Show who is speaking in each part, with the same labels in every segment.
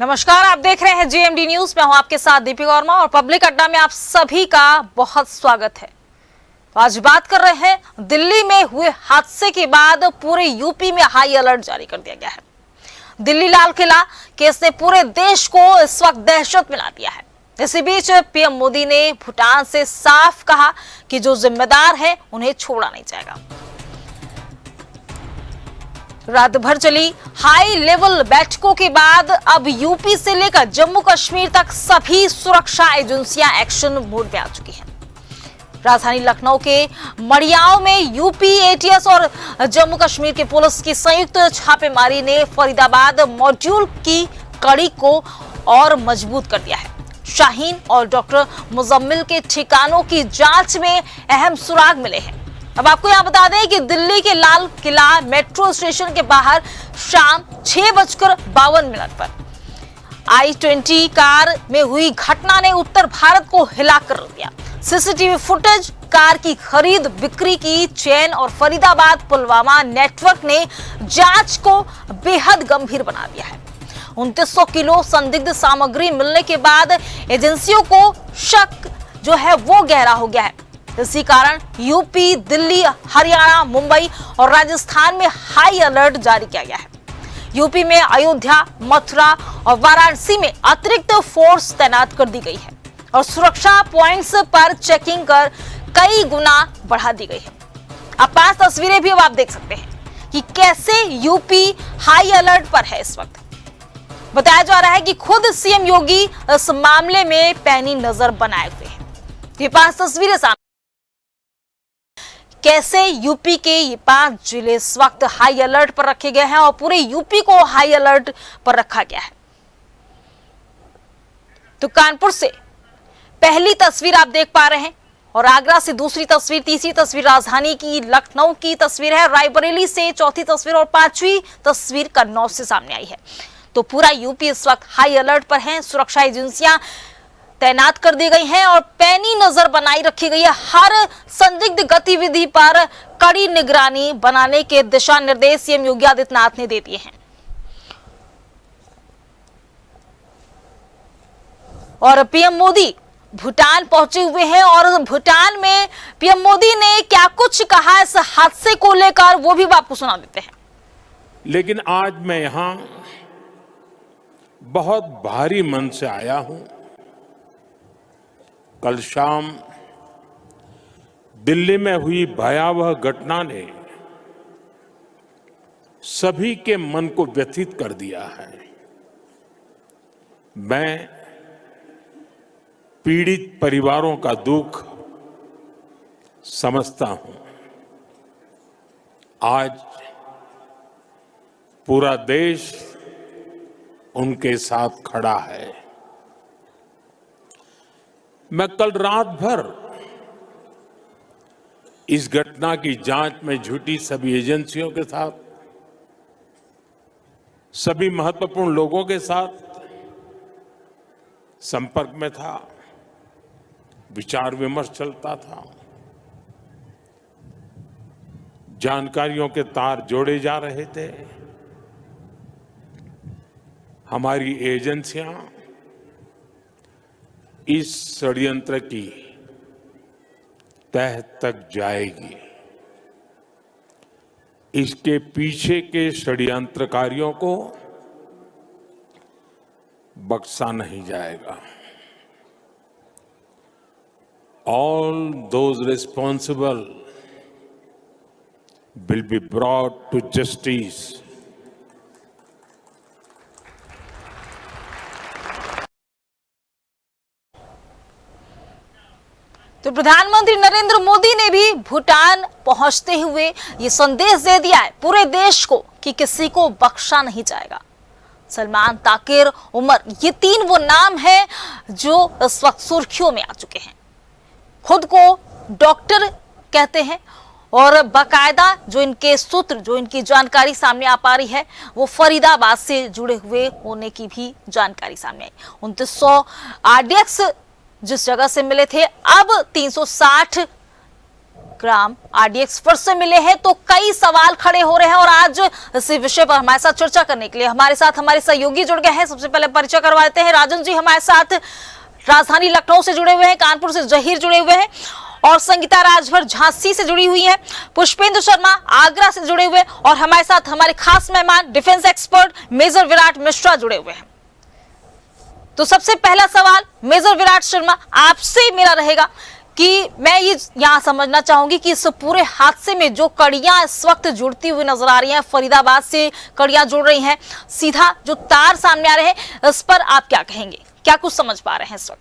Speaker 1: नमस्कार, आप देख रहे हैं जीएमडी न्यूज। मैं हूं आपके साथ दीपिका वर्मा और पब्लिक अड्डा में आप सभी का बहुत स्वागत है। तो आज बात कर रहे हैं दिल्ली में हुए हादसे के बाद पूरे यूपी में हाई अलर्ट जारी कर दिया गया है। दिल्ली लाल किला केस ने पूरे देश को इस वक्त दहशत में ला दिया है। इसी बीच पीएम मोदी ने भूटान से साफ कहा कि जो जिम्मेदार है उन्हें छोड़ा नहीं जाएगा। रात भर चली हाई लेवल बैठकों के बाद अब यूपी से लेकर जम्मू कश्मीर तक सभी सुरक्षा एजेंसियां एक्शन मोड में आ चुकी हैं। राजधानी लखनऊ के मड़ियाओं में यूपी एटीएस और जम्मू कश्मीर की पुलिस की संयुक्त छापेमारी ने फरीदाबाद मॉड्यूल की कड़ी को और मजबूत कर दिया है। शाहीन और डॉक्टर मुजम्मिल के ठिकानों की जांच में अहम सुराग मिले हैं। अब आपको यहां बता दें कि दिल्ली के लाल किला मेट्रो स्टेशन के बाहर शाम 6:52 पर I-20 कार में हुई घटना ने उत्तर भारत को हिलाकर रख दिया। सीसीटीवी फुटेज, कार की खरीद बिक्री की चेन और फरीदाबाद पुलवामा नेटवर्क ने जांच को बेहद गंभीर बना दिया है। 2900 किलो संदिग्ध सामग्री मिलने के बाद एजेंसियों को शक जो है वो गहरा हो गया है। इसी कारण यूपी, दिल्ली, हरियाणा, मुंबई और राजस्थान में हाई अलर्ट जारी किया गया है। यूपी में अयोध्या, मथुरा और वाराणसी में अतिरिक्त फोर्स तैनात कर दी गई है और सुरक्षा पॉइंट्स पर चेकिंग कर कई गुना बढ़ा दी गई है। अब 5 तस्वीरें भी अब आप देख सकते हैं कि कैसे यूपी हाई अलर्ट पर है। इस वक्त बताया जा रहा है कि खुद सीएम योगी इस मामले में पैनी नजर बनाए हुए हैं। ये 5 तस्वीरें सामने कैसे यूपी के ये 5 जिले इस वक्त हाई अलर्ट पर रखे गए हैं और पूरे यूपी को हाई अलर्ट पर रखा गया है। तो कानपुर से पहली तस्वीर आप देख पा रहे हैं और आगरा से दूसरी तस्वीर, तीसरी तस्वीर राजधानी की लखनऊ की तस्वीर है, रायबरेली से चौथी तस्वीर और 5वीं तस्वीर कन्नौज से सामने आई है। तो पूरा यूपी इस वक्त हाई अलर्ट पर है। सुरक्षा एजेंसियां तैनात कर दी गई हैं और पैनी नजर बनाई रखी गई है। हर संदिग्ध गतिविधि पर कड़ी निगरानी बनाने के दिशा निर्देश सीएम योगी आदित्यनाथ ने दे दिए हैं। और पीएम मोदी भूटान पहुंचे हुए हैं और भूटान में पीएम मोदी ने क्या कुछ कहा इस हादसे को लेकर वो भी आपको सुना देते हैं।
Speaker 2: लेकिन आज मैं यहां बहुत भारी मन से आया हूं। कल शाम दिल्ली में हुई भयावह घटना ने सभी के मन को व्यथित कर दिया है। मैं पीड़ित परिवारों का दुख समझता हूं। आज पूरा देश उनके साथ खड़ा है। मैं कल रात भर इस घटना की जांच में जुटी सभी एजेंसियों के साथ, सभी महत्वपूर्ण लोगों के साथ संपर्क में था, विचार विमर्श चलता था, जानकारियों के तार जोड़े जा रहे थे। हमारी एजेंसियां इस षड्यंत्र की तह तक जाएगी। इसके पीछे के षड्यंत्रकारियों को बख्शा नहीं जाएगा। All those responsible will be brought to justice.
Speaker 1: तो प्रधानमंत्री नरेंद्र मोदी ने भी भूटान पहुंचते हुए ये संदेश दे दिया है पूरे देश को कि किसी को बख्शा नहीं जाएगा। सलमान, ताकिर, उमर, ये 3 वो नाम हैं जो इस वक्त सुर्खियों में आ चुके हैं। खुद को डॉक्टर कहते हैं और बाकायदा जो इनके सूत्र, जो इनकी जानकारी सामने आ पा रही है वो फरीदाबाद से जुड़े हुए होने की भी जानकारी सामने आई। 2900 RDX जिस जगह से मिले थे अब 360 ग्राम आरडीएक्स फिर से मिले हैं तो कई सवाल खड़े हो रहे हैं और आज इसी विषय पर हमारे साथ चर्चा करने के लिए हमारे साथ हमारे सहयोगी जुड़ गए हैं। सबसे पहले परिचय करवा देते हैं। राजन जी हमारे साथ राजधानी लखनऊ से जुड़े हुए हैं, कानपुर से जहीर जुड़े हुए हैं और संगीता राजभर झांसी से जुड़ी हुई है, पुष्पेंद्र शर्मा आगरा से जुड़े हुए और हमारे साथ हमारे खास मेहमान defence expert major Virat Mishra जुड़े हुए हैं। तो सबसे पहला सवाल मेजर विराट शर्मा आपसे मेरा रहेगा कि मैं ये यहाँ समझना चाहूंगी कि इस पूरे हादसे में जो कड़ियां इस वक्त जुड़ती हुई नजर आ रही हैं, फरीदाबाद से कड़ियां जुड़ रही हैं, सीधा जो तार सामने आ रहे हैं, इस पर आप क्या कहेंगे? क्या कुछ समझ पा रहे हैं इस वक्त?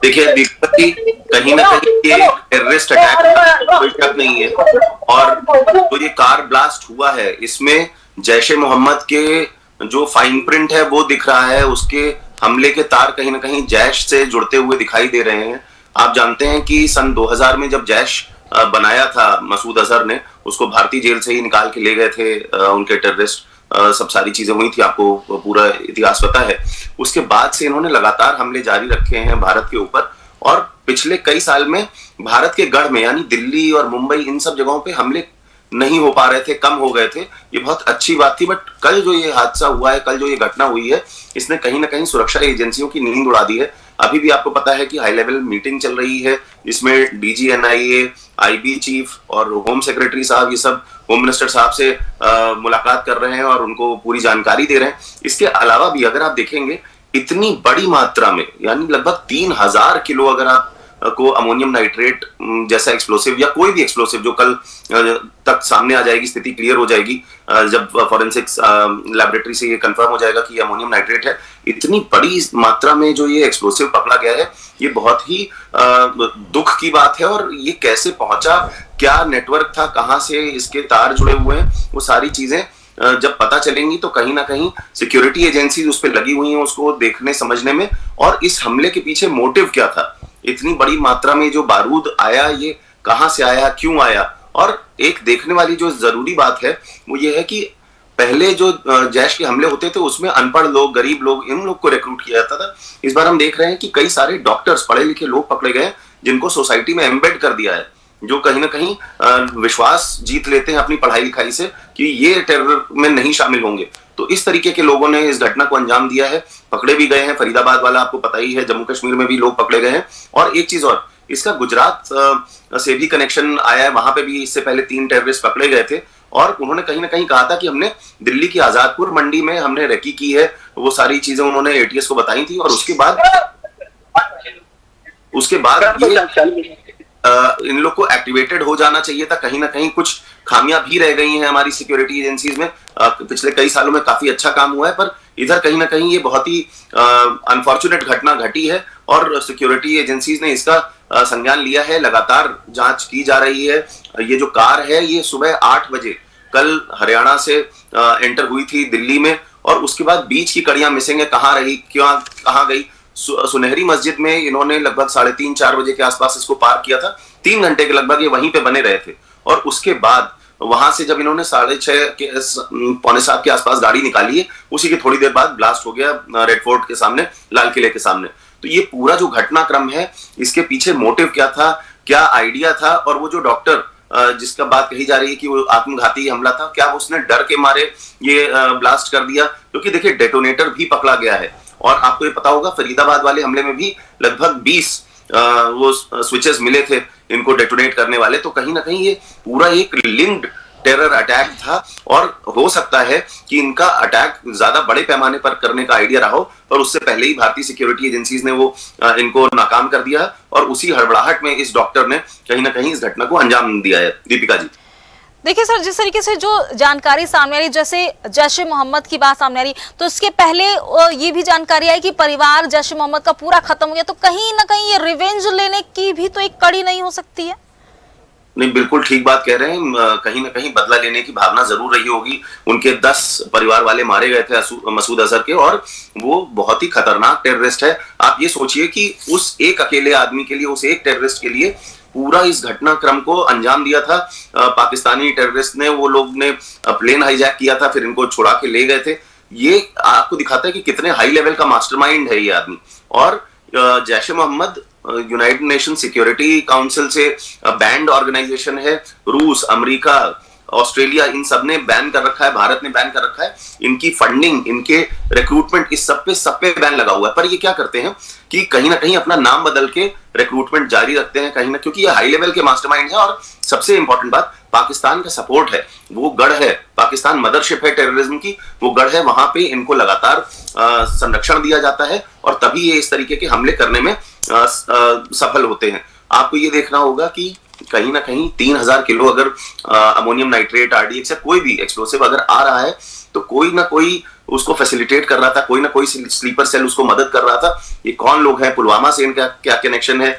Speaker 3: देखिए दीपक जी, कहीं ना कहीं ये टेररिस्ट अटैक कोई शक नहीं है और तो ये कार ब्लास्ट हुआ है, इसमें जैश ए मोहम्मद के जो फाइन प्रिंट है वो दिख रहा है, उसके हमले के तार कहीं ना कहीं जैश से जुड़ते हुए दिखाई दे रहे हैं। आप जानते हैं कि सन 2000 में जब जैश बनाया था, मसूद अजहर ने उसको भारतीय जेल से ही निकाल के ले गए थे, उनके टेररिस्ट सब सारी चीजें हुई थी, आपको पूरा इतिहास पता है। उसके बाद से इन्होंने लगातार हमले जारी रखे हैं भारत के ऊपर और पिछले कई साल में भारत के गढ़ में यानी दिल्ली और मुंबई इन सब जगहों पे हमले नहीं हो पा रहे थे, कम हो गए थे। ये बहुत अच्छी बात थी, बट कल जो ये हादसा हुआ है, कल जो ये घटना हुई है, इसने कहीं ना कहीं सुरक्षा एजेंसियों की नींद उड़ा दी है। अभी भी आपको पता है कि हाई लेवल मीटिंग चल रही है, इसमें डीजी एनआईए, आईबी चीफ और होम सेक्रेटरी साहब, ये सब होम मिनिस्टर साहब से मुलाकात कर रहे हैं और उनको पूरी जानकारी दे रहे हैं। इसके अलावा भी अगर आप देखेंगे इतनी बड़ी मात्रा में यानी लगभग 3000 किलो अगर आप को अमोनियम नाइट्रेट जैसा एक्सप्लोसिव या कोई भी एक्सप्लोसिव जो कल तक सामने आ जाएगी, स्थिति क्लियर हो जाएगी जब फॉरेंसिक्स लैबोरेटरी से ये कंफर्म हो जाएगा कि अमोनियम नाइट्रेट है, इतनी बड़ी मात्रा में जो ये एक्सप्लोसिव पकड़ा गया है, ये बहुत ही दुख की बात है। और ये कैसे पहुंचा, क्या नेटवर्क था, कहां से इसके तार जुड़े हुए हैं, वो सारी चीजें जब पता चलेंगी तो कहीं ना कहीं सिक्योरिटी एजेंसी उस पर लगी हुई हैं उसको देखने समझने में। और इस हमले के पीछे मोटिव क्या था, इतनी बड़ी मात्रा में जो बारूद आया, ये कहां से आया, क्यों आया। और एक देखने वाली जो जरूरी बात है वो ये है कि पहले जो जैश के हमले होते थे उसमें अनपढ़ लोग, गरीब लोग, इन लोग को रिक्रूट किया जाता था। इस बार हम देख रहे हैं कि कई सारे डॉक्टर्स, पढ़े लिखे लोग पकड़े गए जिनको सोसाइटी में एम्बेड कर दिया है, जो कहीं ना कहीं विश्वास जीत लेते हैं अपनी पढ़ाई लिखाई से कि ये टेरर में नहीं शामिल होंगे। तो इस तरीके के लोगों ने इस घटना को अंजाम दिया है, पकड़े भी गए हैं। फरीदाबाद वाला आपको पता ही है, जम्मू कश्मीर में भी लोग पकड़े गए हैं। और एक चीज और, इसका गुजरात से भी कनेक्शन आया है, वहां पे भी इससे पहले 3 टेररिस्ट पकड़े गए थे और उन्होंने कहीं ना कहीं कहा था कि हमने दिल्ली की आजादपुर मंडी में हमने रेकी की है, वो सारी चीजें उन्होंने एटीएस को बताई थी। और उसके बाद इन लोग को एक्टिवेटेड हो जाना चाहिए था। कहीं ना कहीं कुछ खामियां भी रह गई हैं हमारी सिक्योरिटी एजेंसीज में। पिछले कई सालों में काफी अच्छा काम हुआ है, पर इधर कहीं ना कहीं ये बहुत ही अनफॉर्चुनेट घटना घटी है और सिक्योरिटी एजेंसीज ने इसका संज्ञान लिया है। लगातार जांच की जा रही है। ये जो कार है ये सुबह 8 बजे कल हरियाणा से एंटर हुई थी दिल्ली में और उसके बाद बीच की कड़ियां मिसिंग है, कहाँ रही, क्यों, कहाँ गई। सुनहरी मस्जिद में इन्होंने लगभग 3:30-4 बजे के आसपास इसको पार किया था। 3 घंटे के लगभग ये वहीं पे बने रहे थे और उसके बाद वहां से जब इन्होंने 6:30 पौने 7 के आसपास गाड़ी निकाली है, उसी के थोड़ी देर बाद ब्लास्ट हो गया रेड फोर्ट के सामने, लाल किले के सामने। तो ये पूरा जो घटनाक्रम है, इसके पीछे मोटिव क्या था, क्या आइडिया था, और वो जो डॉक्टर जिसका बात कही जा रही है कि वो आत्मघाती हमला था, क्या उसने डर के मारे ये ब्लास्ट कर दिया? क्योंकि देखिए डेटोनेटर भी पकड़ा गया है और आपको ये पता होगा फरीदाबाद वाले हमले में भी लगभग 20 वो स्विचेस मिले थे इनको डेटोनेट करने वाले। तो कहीं ना कहीं ये पूरा एक लिंक्ड टेरर अटैक था और हो सकता है कि इनका अटैक ज्यादा बड़े पैमाने पर करने का आइडिया रहा हो, पर उससे पहले ही भारतीय सिक्योरिटी एजेंसीज ने वो इनको नाकाम कर दिया और उसी हड़बड़ाहट में इस डॉक्टर ने कहीं ना कहीं इस घटना को अंजाम दिया है। दीपिका जी,
Speaker 1: देखिए सर, जिस तरीके से जो जानकारी सामने आ रही, जैसे जैश ए मोहम्मद की बात सामने आ रही, तो इसके पहले ये भी जानकारी आई कि परिवार जैश ए मोहम्मद का पूरा खत्म हो गया, तो कहीं ना कहीं ये रिवेंज लेने की भी तो एक कड़ी नहीं हो सकती है?
Speaker 3: नहीं, बिल्कुल ठीक बात कह रहे हैं। कहीं ना कहीं बदला लेने की भावना जरूर रही होगी। उनके 10 परिवार वाले मारे गए थे मसूद अजहर के और वो बहुत ही खतरनाक टेररिस्ट है। आप ये सोचिए कि उस एक अकेले आदमी के लिए, उस एक टेररिस्ट के लिए पूरा इस घटनाक्रम को अंजाम दिया था पाकिस्तानी टेररिस्ट ने। वो लोग ने प्लेन हाईजैक किया था, फिर इनको छुड़ा के ले गए थे। ये आपको दिखाता है कि कितने हाई लेवल का मास्टरमाइंड है ये आदमी। और Jaish e Mohammed United Nation Security Council से बैंड ऑर्गेनाइजेशन है। रूस, अमेरिका, ऑस्ट्रेलिया, इन सब ने बैन कर रखा है, भारत ने बैन कर रखा है। इनकी फंडिंग, इनके रिक्रूटमेंट, इस सब पे बैन लगा हुआ है। पर ये क्या करते हैं कि कहीं ना कहीं अपना नाम बदल के रिक्रूटमेंट जारी रखते हैं कहीं ना, क्योंकि ये हाई लेवल के मास्टरमाइंड है। और सबसे इंपॉर्टेंट बात, पाकिस्तान का सपोर्ट है, वो गढ़ है, पाकिस्तान मदरशिप है टेररिज्म की, वो गढ़ है, वहां पे इनको लगातार संरक्षण दिया जाता है और तभी ये इस तरीके के हमले करने में सफल होते हैं। आपको ये देखना होगा कि कहीं ना कहीं 3000 किलो अगर अमोनियम नाइट्रेट, आरडीएक्स या कोई भी एक्सप्लोसिव अगर आ रहा है तो कोई ना कोई उसको फैसिलिटेट कर रहा था, कोई ना कोई स्लीपर सेल उसको मदद कर रहा था। ये कौन लोग हैं, पुलवामा से इनका क्या कनेक्शन है,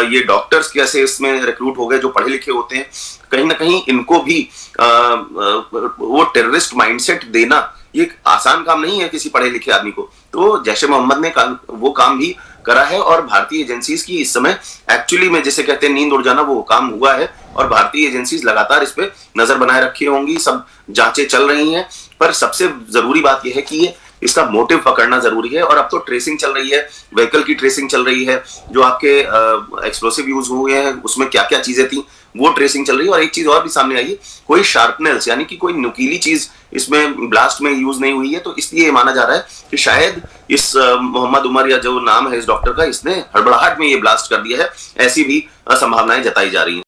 Speaker 3: ये डॉक्टर्स कैसे इसमें रिक्रूट हो गए जो पढ़े लिखे होते हैं, कहीं ना कहीं इनको भी वो टेररिस्ट माइंडसेट देना ये आसान काम नहीं है किसी पढ़े लिखे आदमी को। तो जैश ए मोहम्मद ने वो काम भी करा है और भारतीय एजेंसीज की इस समय एक्चुअली में जैसे कहते हैं नींद उड़ जाना, वो काम हुआ है और भारतीय एजेंसीज लगातार इस पे नजर बनाए रखी होंगी, सब जांचें चल रही हैं। पर सबसे जरूरी बात यह है कि ये इसका मोटिव पकड़ना जरूरी है। और अब तो ट्रेसिंग चल रही है, व्हीकल की ट्रेसिंग चल रही है, जो आपके एक्सप्लोसिव यूज हुए हैं उसमें क्या क्या चीजें थी वो ट्रेसिंग चल रही है। और एक चीज और भी सामने आई है, कोई शार्पनेल्स यानी कि कोई नुकीली चीज इसमें ब्लास्ट में यूज नहीं हुई है। तो इसलिए माना जा रहा है कि शायद इस मोहम्मद उमर या जो नाम है इस डॉक्टर का, इसने हड़बड़ाहट में ये ब्लास्ट कर दिया है, ऐसी भी संभावनाएं जताई जा रही हैं।